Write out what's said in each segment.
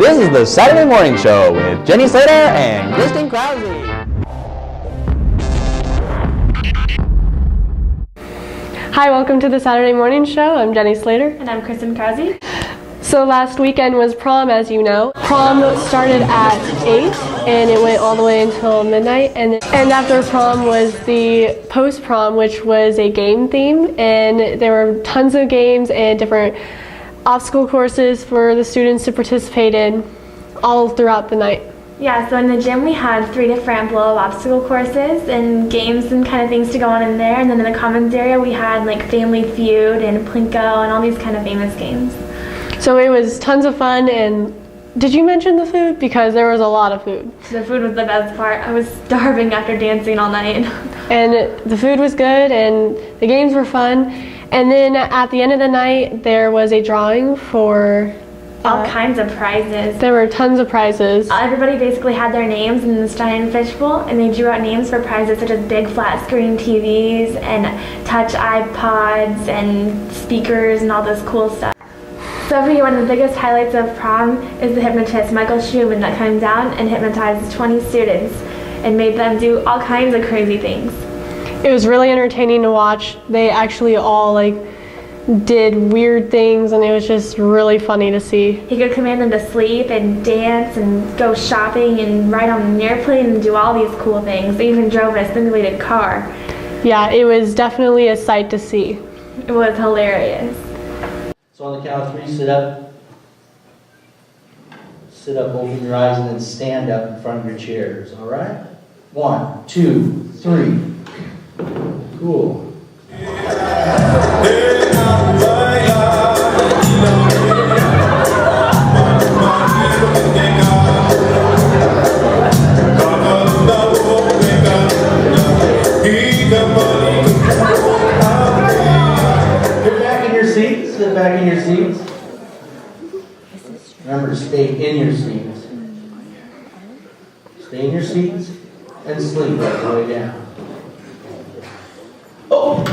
This is the Saturday Morning Show with Jenny Slater and Kristen Krause. Hi, welcome to the Saturday Morning Show. I'm Jenny Slater. And I'm Kristen Krause. So last weekend was prom, as you know. Prom started at 8 and it went all the way until midnight. And after prom was the post-prom, which was a game theme. And there were tons of games and different obstacle courses for the students to participate in all throughout the night. Yeah, so in the gym we had 3 different blow-up obstacle courses and games and kind of things to go on in there. And then in the commons area we had like Family Feud and Plinko and all these kind of famous games. So it was tons of fun. And did you mention the food? Because there was a lot of food. The food was the best part. I was starving after dancing all night. And the food was good and the games were fun. And then at the end of the night there was a drawing for all kinds of prizes. There were tons of prizes. Everybody basically had their names in this giant fishbowl, and they drew out names for prizes such as big flat screen TVs and touch iPods and speakers and all this cool stuff. So every year, one of the biggest highlights of prom is the hypnotist Michael Schubin that comes down and hypnotizes 20 students and made them do all kinds of crazy things. It was really entertaining to watch. They actually all did weird things, and it was just really funny to see. He could command them to sleep and dance and go shopping and ride on an airplane and do all these cool things. They even drove a simulated car. Yeah, it was definitely a sight to see. It was hilarious. So on the count of 3, sit up. Sit up, open your eyes, and then stand up in front of your chairs, all right? 1, 2, 3. Cool. Sit back in your seats. Remember to stay in your seats. Stay in your seats and sleep right the way down. Oh!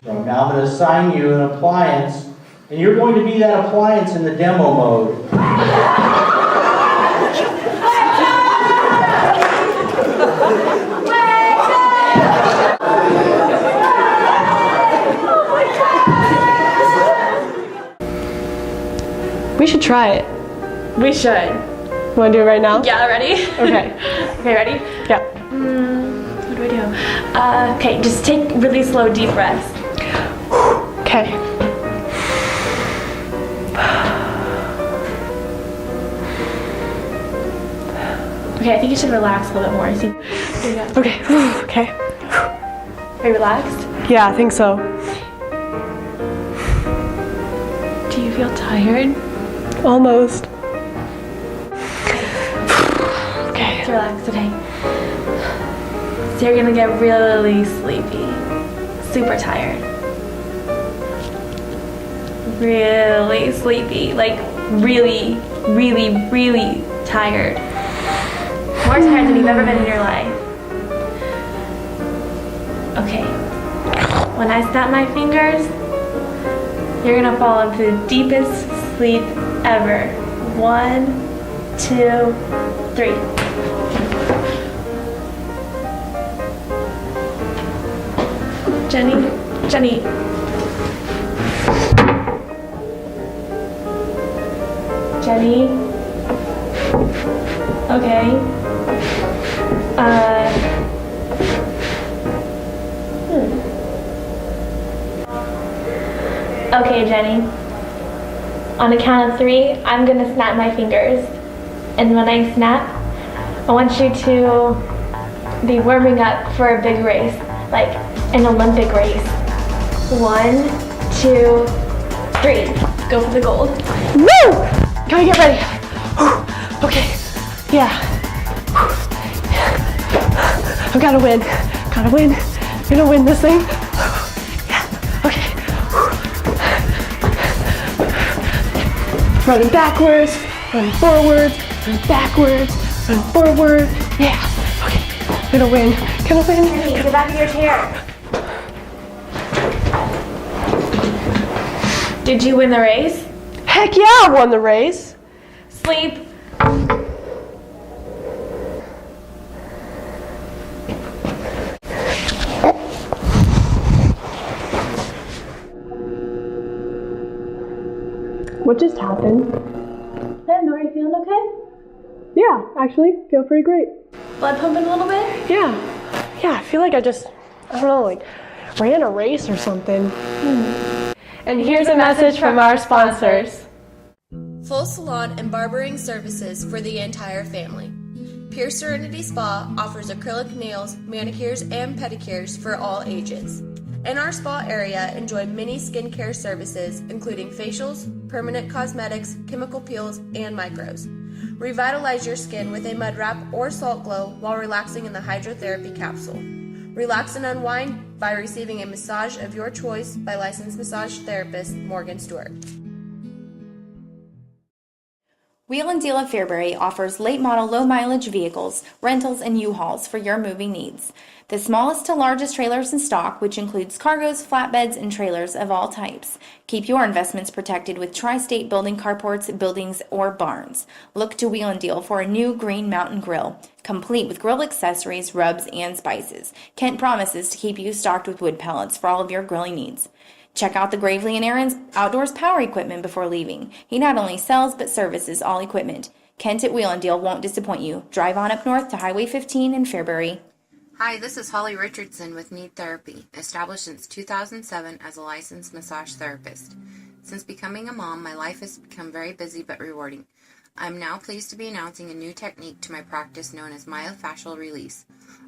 So now I'm going to assign you an appliance, and you're going to be that appliance in the demo mode. We should try it. We should. Want to do it right now? Yeah, ready? Okay. Okay, ready? Yeah. What do I do? Okay, just take really slow, deep breaths. Okay. Okay, I think you should relax a little bit more. See? Here you go. Okay. Okay. Are you relaxed? Yeah, I think so. Do you feel tired? Almost. Okay. Just relax today. So you're gonna get really sleepy. Super tired. Really sleepy. Like really, really, really tired. More tired than you've ever been in your life. Okay. When I snap my fingers, you're gonna fall into the deepest sleep ever. 1, 2, 3. Jenny. Okay. Okay, Jenny. On a count of 3, I'm gonna snap my fingers. And when I snap, I want you to be warming up for a big race, like an Olympic race. 1, 2, 3. Go for the gold. Woo! Gotta get ready. Okay. Yeah. I gotta win. Gotta win. I'm gonna win this thing. Yeah. Okay. Running backwards, running forwards, running backwards, running forward. Yeah. Okay. Gonna win. Gonna win. Jenny, get back in your chair. Did you win the race? Heck yeah, I won the race. Sleep. What just happened? Then, are you feeling okay? Yeah, actually, feel pretty great. Blood pumping a little bit? Yeah, I feel like I don't know, like ran a race or something. And here's a message from our sponsors. Full salon and barbering services for the entire family. Pure Serenity Spa offers acrylic nails, manicures, and pedicures for all ages. In our spa area, enjoy many skincare services, including facials, permanent cosmetics, chemical peels, and micros. Revitalize your skin with a mud wrap or salt glow while relaxing in the hydrotherapy capsule. Relax and unwind by receiving a massage of your choice by licensed massage therapist Morgan Stewart. Wheel & Deal of Fairbury offers late model low mileage vehicles, rentals, and U-Hauls for your moving needs. The smallest to largest trailers in stock, which includes cargos, flatbeds, and trailers of all types. Keep your investments protected with Tri-State building carports, buildings, or barns. Look to Wheel & Deal for a new Green Mountain Grill, complete with grill accessories, rubs, and spices. Kent promises to keep you stocked with wood pellets for all of your grilling needs. Check out the Gravely and Aaron's Outdoors Power equipment before leaving. He not only sells but services all equipment. Kent at Wheel & Deal won't disappoint you. Drive on up north to Highway 15 in Fairbury. Hi, this is Holly Richardson with Need Therapy, established since 2007 as a licensed massage therapist. Since becoming a mom, my life has become very busy but rewarding. I'm now pleased to be announcing a new technique to my practice known as myofascial release.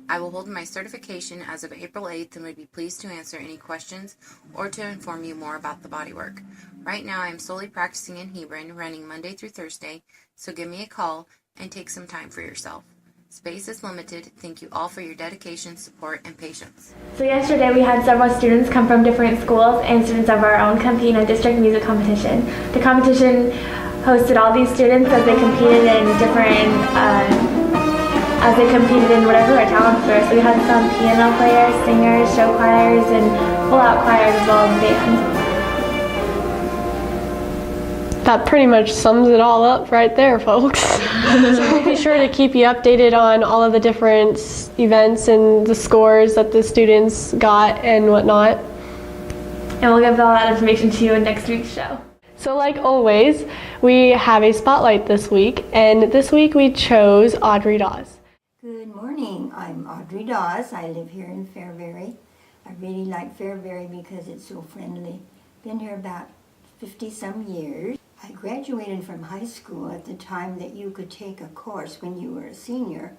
I will hold my certification as of April 8th and would be pleased to answer any questions or to inform you more about the bodywork. Right now I am solely practicing in Hebron, running Monday through Thursday, so give me a call and take some time for yourself. Space is limited. Thank you all for your dedication, support, and patience. So yesterday we had several students come from different schools and students of our own compete in a district music competition. The competition hosted all these students as they competed in whatever their talents were. So we had some piano players, singers, show choirs, and full-out choirs as well as bands. That pretty much sums it all up right there, folks. So we'll be sure to keep you updated on all of the different events and the scores that the students got and whatnot. And we'll give all that information to you in next week's show. So like always, we have a spotlight this week, and this week we chose Audrey Dawes. Good morning, I'm Audrey Dawes. I live here in Fairbury. I really like Fairbury because it's so friendly. Been here about 50-some years. I graduated from high school at the time that you could take a course when you were a senior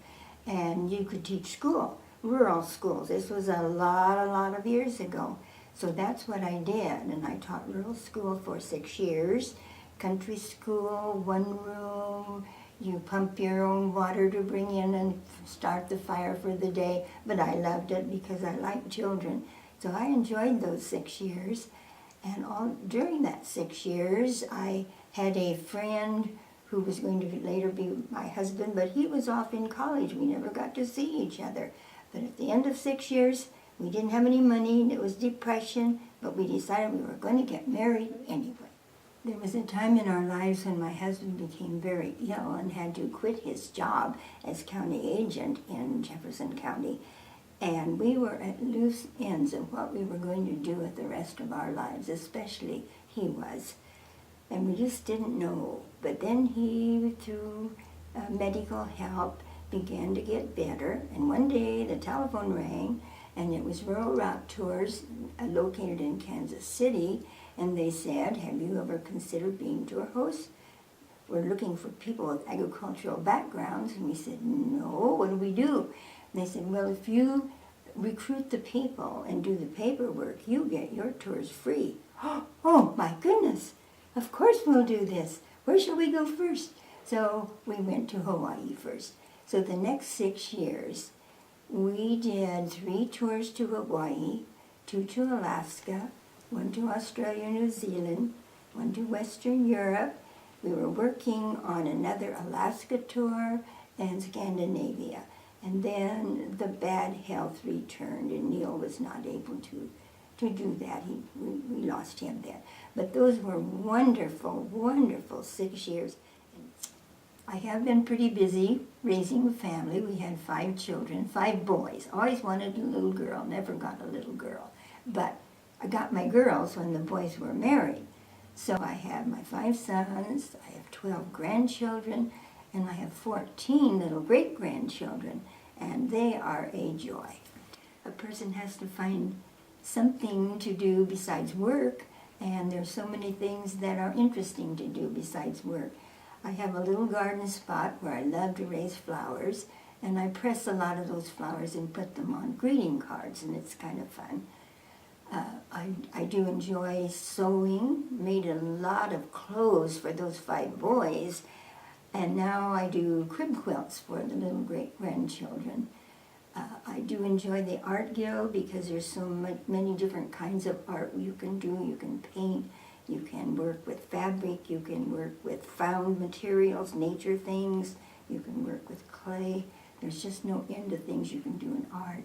and you could teach school, rural schools. This was a lot of years ago. So that's what I did, and I taught rural school for 6 years. Country school, one room, you pump your own water to bring in and start the fire for the day. But I loved it because I like children. So I enjoyed those 6 years. And during that 6 years, I had a friend who was going to later be my husband, but he was off in college. We never got to see each other. But at the end of 6 years, we didn't have any money, and it was depression, but we decided we were going to get married anyway. There was a time in our lives when my husband became very ill and had to quit his job as county agent in Jefferson County. And we were at loose ends of what we were going to do with the rest of our lives, especially he was. And we just didn't know. But then he, through medical help, began to get better. And one day the telephone rang, and it was Rural Route Tours located in Kansas City. And they said, have you ever considered being tour hosts? We're looking for people with agricultural backgrounds. And we said, no, what do we do? And they said, well, if you recruit the people and do the paperwork, you get your tours free. Oh, my goodness. Of course we'll do this. Where shall we go first? So we went to Hawaii first. So the next 6 years, we did 3 tours to Hawaii, 2 to Alaska, 1 to Australia, New Zealand, 1 to Western Europe. We were working on another Alaska tour and Scandinavia. And then the bad health returned, and Neil was not able to to do that. We lost him then. But those were wonderful, wonderful 6 years. I have been pretty busy raising a family. We had 5 children, 5 boys. Always wanted a little girl, never got a little girl. But I got my girls when the boys were married. So I have my 5 sons, I have 12 grandchildren, and I have 14 little great-grandchildren, and they are a joy. A person has to find something to do besides work, and there's so many things that are interesting to do besides work. I have a little garden spot where I love to raise flowers, and I press a lot of those flowers and put them on greeting cards, and it's kind of fun. I do enjoy sewing, made a lot of clothes for those 5 boys, and now I do crib quilts for the little great-grandchildren. I do enjoy the art guild because there's so many different kinds of art you can do. You can paint, you can work with fabric, you can work with found materials, nature things, you can work with clay. There's just no end to things you can do in art.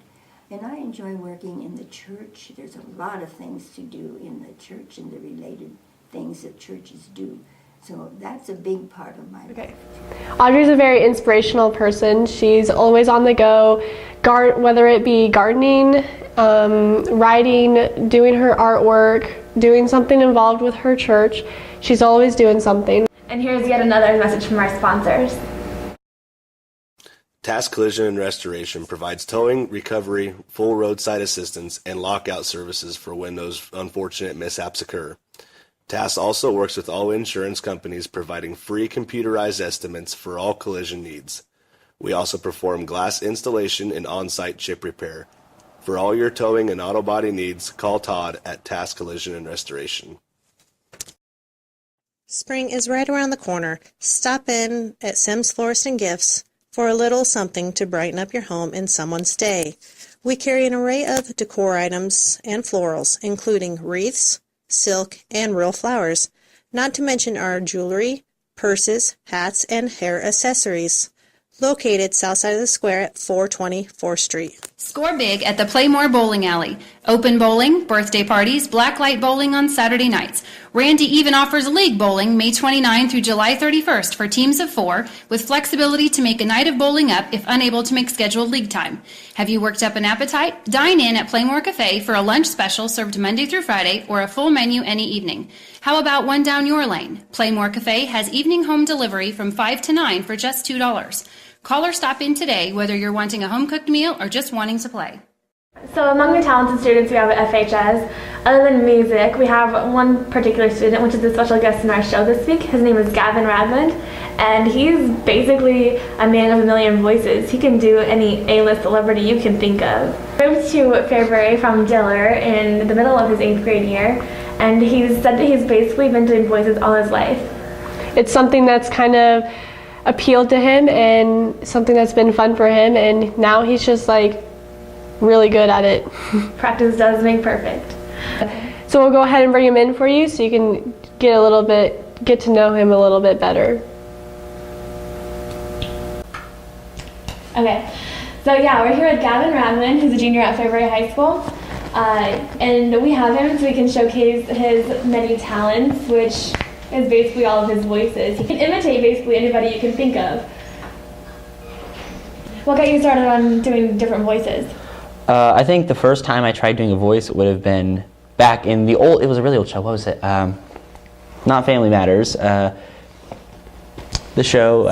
And I enjoy working in the church. There's a lot of things to do in the church and the related things that churches do. So that's a big part of my life. Audrey's a very inspirational person. She's always on the go, whether it be gardening, writing, doing her artwork, doing something involved with her church. She's always doing something. And here's yet another message from our sponsors. Task Collision and Restoration provides towing, recovery, full roadside assistance, and lockout services for when those unfortunate mishaps occur. TAS also works with all insurance companies, providing free computerized estimates for all collision needs. We also perform glass installation and on-site chip repair. For all your towing and auto body needs, call Todd at TAS Collision and Restoration. Spring is right around the corner. Stop in at Sims Florist and Gifts for a little something to brighten up your home and someone's day. We carry an array of decor items and florals, including wreaths, silk, and real flowers, not to mention our jewelry, purses, hats, and hair accessories. Located south side of the square at 420 4th Street. Score big at the Playmore Bowling Alley. Open bowling, birthday parties, blacklight bowling on Saturday nights. Randy even offers league bowling May 29 through July 31st for teams of 4, with flexibility to make a night of bowling up if unable to make scheduled league time. Have you worked up an appetite? Dine in at Playmore Cafe for a lunch special served Monday through Friday or a full menu any evening. How about one down your lane? Playmore Cafe has evening home delivery from 5 to 9 for just $2. Call or stop in today, whether you're wanting a home-cooked meal or just wanting to play. So among the talented students we have at FHS, other than music, we have one particular student, which is a special guest in our show this week. His name is Gavin Radland, and he's basically a man of a million voices. He can do any A-list celebrity you can think of. He moved to Fairbury from Diller in the middle of his 8th grade year, and he's said that he's basically been doing voices all his life. It's something that's kind of appealed to him and something that's been fun for him, and now he's just like really good at it. Practice does make perfect. So we'll go ahead and bring him in for you so you can get to know him a little bit better. Okay, so yeah, we're here with Gavin Radland, who's a junior at Fairbury High School. And we have him so we can showcase his many talents, which is basically all of his voices. He can imitate basically anybody you can think of. What got you started on doing different voices? I think the first time I tried doing a voice would have been back in it was a really old show. What was it? Not Family Matters. The show.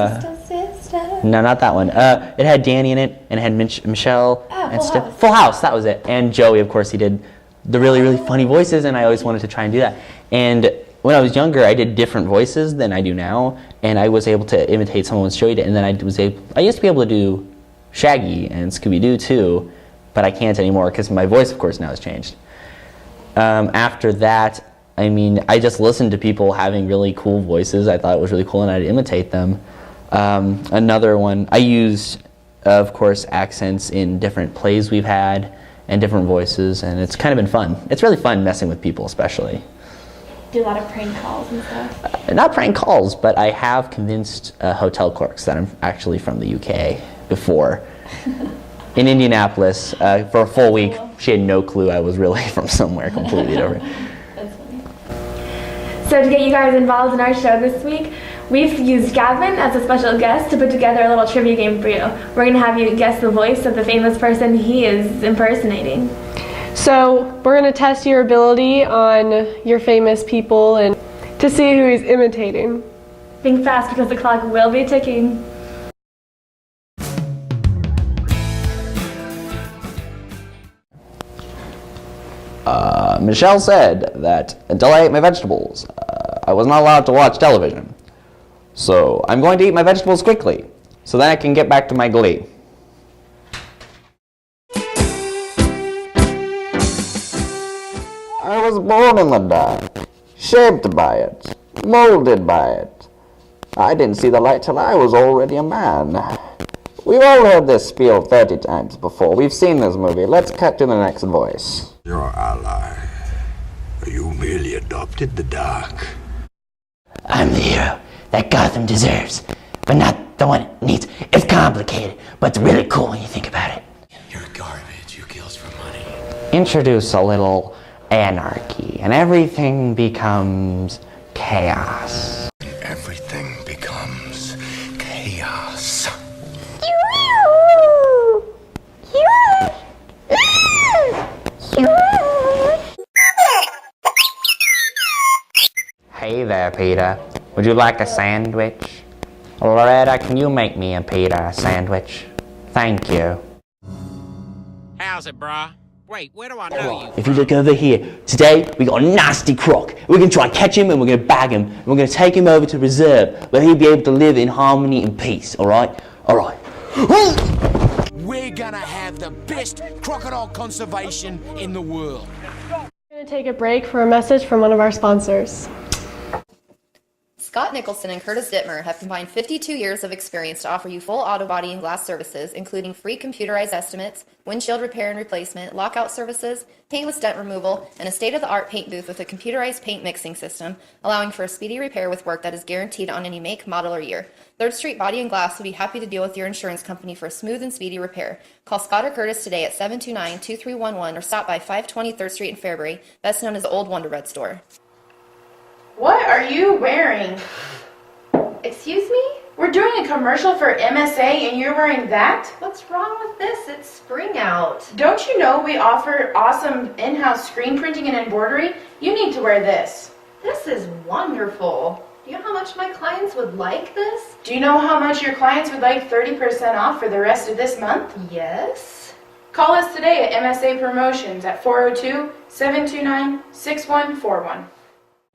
Sister. No, not that one. It had Danny in it, and it had Michelle and Full House. Full House, that was it. And Joey, of course, he did the really, really funny voices, and I always wanted to try and do that. And when I was younger, I did different voices than I do now, and I was able to imitate someone when Joey did. And then I used to be able to do Shaggy and Scooby-Doo too, but I can't anymore because my voice, of course, now has changed. After that, I just listened to people having really cool voices. I thought it was really cool, and I'd imitate them. Another one, I used, of course, accents in different plays we've had and different voices, and it's kind of been fun. It's really fun messing with people, especially. Do a lot of prank calls and stuff? Not prank calls, but I have convinced hotel clerks that I'm actually from the UK before. In Indianapolis for a full week. she had no clue I was really from somewhere completely different. That's funny. So to get you guys involved in our show this week, we've used Gavin as a special guest to put together a little trivia game for you. We're going to have you guess the voice of the famous person he is impersonating. So we're going to test your ability on your famous people and to see who he's imitating. Think fast because the clock will be ticking. Michelle said that until I ate my vegetables, I was not allowed to watch television. So I'm going to eat my vegetables quickly, so then I can get back to my glee. I was born in the dark, shaped by it, molded by it. I didn't see the light till I was already a man. We've all heard this spiel 30 times before. We've seen this movie. Let's cut to the next voice. Your ally. You merely adopted the dark. I'm the hero that Gotham deserves, but not the one it needs. It's complicated, but it's really cool when you think about it. You're garbage. You kills for money. Introduce a little anarchy, and everything becomes chaos. Everything becomes chaos. Hey there, Peter. Would you like a sandwich? Loretta, can you make me a Peter sandwich? Thank you. How's it, brah? Wait, where do I know you? If you look over here, today we got a nasty croc. We're going to try and catch him and we're going to bag him. And we're going to take him over to reserve where he'll be able to live in harmony and peace, alright? Alright. We're gonna have the best crocodile conservation in the world. We're going to take a break for a message from one of our sponsors. Scott Nicholson and Curtis Dittmer have combined 52 years of experience to offer you full auto body and glass services, including free computerized estimates, windshield repair and replacement, lockout services, paintless dent removal, and a state-of-the-art paint booth with a computerized paint mixing system, allowing for a speedy repair with work that is guaranteed on any make, model, or year. 3rd Street Body and Glass will be happy to deal with your insurance company for a smooth and speedy repair. Call Scott or Curtis today at 729-2311 or stop by 520 3rd Street in Fairbury, best known as the Old Wonder Bread store. What are you wearing? Excuse me? We're doing a commercial for MSA and you're wearing that? What's wrong with this? It's spring out. Don't you know we offer awesome in-house screen printing and embroidery? You need to wear this. This is wonderful. Do you know how much my clients would like this? Do you know how much your clients would like 30% off for the rest of this month? Yes. Call us today at MSA Promotions at 402-729-6141.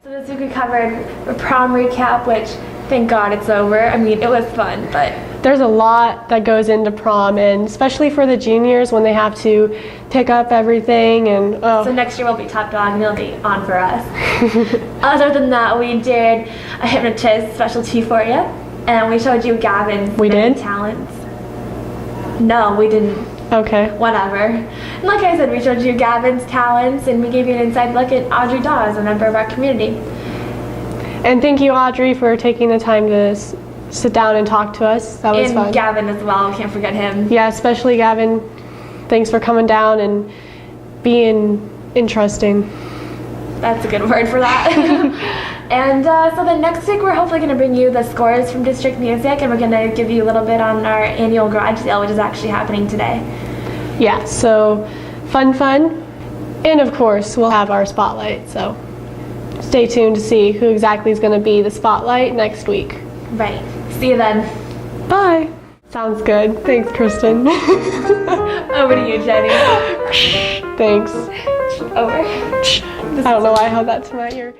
So this week we covered a prom recap, which thank God it's over. I mean, it was fun, but There's a lot that goes into prom, and especially for the juniors when they have to pick up everything and so next year we'll be top dog and it'll be on for us. Other than that, we did a hypnotist specialty for you, and we showed you Gavin's many talents. No, we didn't. Okay. Whatever. And like I said, we showed you Gavin's talents, and we gave you an inside look at Audrey Dawes, a member of our community. And thank you, Audrey, for taking the time to sit down and talk to us. That was fun. And Gavin as well, we can't forget him. Yeah, especially Gavin. Thanks for coming down and being interesting. That's a good word for that. And so then next week we're hopefully going to bring you the scores from District Music, and we're going to give you a little bit on our annual garage sale, which is actually happening today. Yeah, so fun. And of course, we'll have our spotlight, so stay tuned to see who exactly is going to be the spotlight next week. Right. See you then. Bye. Sounds good. Thanks, Kristen. Over to you, Jenny. Thanks. Over. I don't know why I held that to my ear.